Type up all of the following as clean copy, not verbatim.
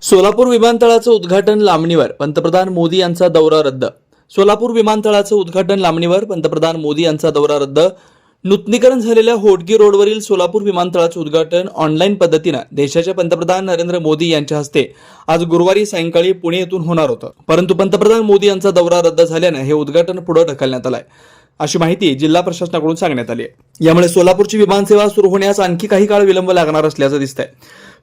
सोलापूर विमानतळाचं उद्घाटन लांबणीवर, पंतप्रधान मोदी यांचा दौरा रद्द. सोलापूर विमानतळाचं उद्घाटन लांबणीवर, पंतप्रधान मोदी यांचा दौरा रद्द. नूतनीकरण झालेल्या होटगी रोडवरील सोलापूर विमानतळाचं उद्घाटन ऑनलाईन पद्धतीनं देशाचे पंतप्रधान नरेंद्र मोदी यांच्या हस्ते आज गुरुवारी सायंकाळी पुणे येथून होणार होतं. परंतु पंतप्रधान मोदी यांचा दौरा रद्द झाल्यानं हे उद्घाटन पुढे ढकलण्यात आलंय, अशी माहिती जिल्हा प्रशासनाकडून सांगण्यात आली आहे. यामुळे सोलापूरची विमानसेवा सुरू होण्यास आणखी काही काळ विलंब लागणार असल्याचं दिसतंय.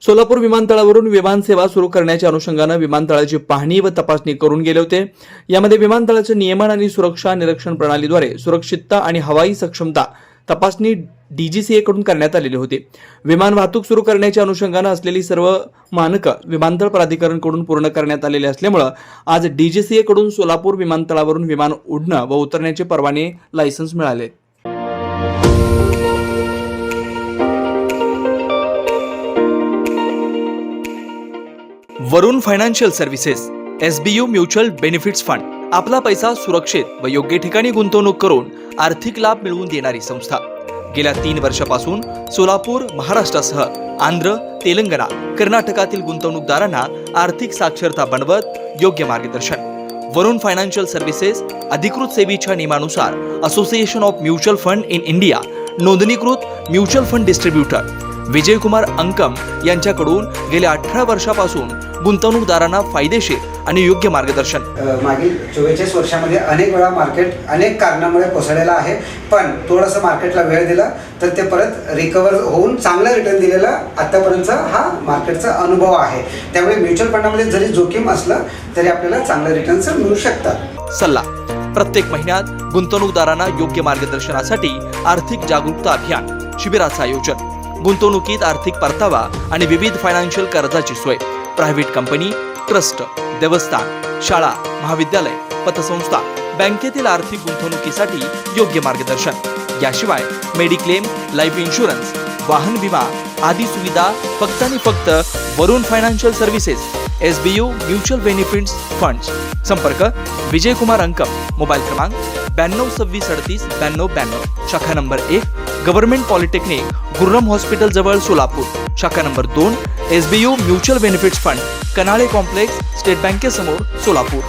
सोलापूर विमानतळावरून विमानसेवा सुरू करण्याच्या अनुषंगानं विमानतळाची पाहणी व तपासणी करून गेले होते. यामध्ये विमानतळाचे नियमन आणि सुरक्षा निरीक्षण प्रणालीद्वारे सुरक्षितता आणि हवाई सक्षमता तपासणी डीजीसीए कडून करण्यात आलेली होती. विमान वाहतूक सुरू करण्याच्या अनुषंगानं असलेली सर्व मानकं विमानतळ प्राधिकरणकडून पूर्ण करण्यात आलेली असल्यामुळे आज डीजीसीए कडून सोलापूर विमानतळावरून विमान उडणं व उतरण्याचे परवाने लायसन्स मिळाले. Varun financial services SBU mutual benefits fund आपला पैसा सुरक्षित व योग्य ठिकाणी गुंतवणूक करून आर्थिक लाभ मिळवून देणारी संस्था. गेल्या 3 वर्षापासून सोलापूर, महाराष्ट्रासह आंध्र, तेलंगणा, कर्नाटकातील गुंतवणूकदारांना आर्थिक साक्षरता बनवत योग्य मार्गदर्शन. वरुण फायनान्शियल सर्व्हिसेस अधिकृत सेवेच्या नियमानुसार association of mutual fund in India नोंदणीकृत mutual fund distributor Vijaykumar Ankam यांच्याकडून गेल्या 18 वर्षापासून गुंतवणूकदारांना फायदेशीर आणि योग्य मार्गदर्शन. मागील 44 वर्षामध्ये अनेक वेळा मार्केट अनेक कारणामुळे कोसळलेलं आहे, पण थोडंसं मार्केटला वेळ दिला तर ते परत रिकवर होऊन चांगलं रिटर्न दिलेला आतापर्यंतचा हा मार्केटचा अनुभव आहे. त्यामुळे म्युच्युअल फंडामध्ये जरी जोखीम असलं तरी आपल्याला चांगलं रिटर्न्स मिळू शकतात. सल्ला प्रत्येक महिन्यात गुंतवणूकदारांना योग्य मार्गदर्शनासाठी आर्थिक जागरूकता अभियान शिबिराचं आयोजन. गुंतवणुकीत आर्थिक परतावा आणि विविध फायनान्शियल कर्जाची सोय. प्रायव्हेट कंपनी, ट्रस्ट, देवस्थान, शाळा, महाविद्यालय, पतसंस्था, बँकेतील आर्थिक गुंतवणुकीसाठी योग्य मार्गदर्शन. याशिवाय मेडिक्लेम, लाईफ इन्शुरन्स, वाहन विमा आदी सुविधा फक्त आणि फक्त Varun financial services SBU mutual benefits funds. संपर्क विजयकुमार अंकम. मोबाईल क्रमांक 9226389292. शाखा number 1 government polytechnic, Gurram hospital जवळ सोलापूर. शाखा number 2 SBU mutual benefits fund, Kanale complex, state बँकेसमोर, सोलापूर.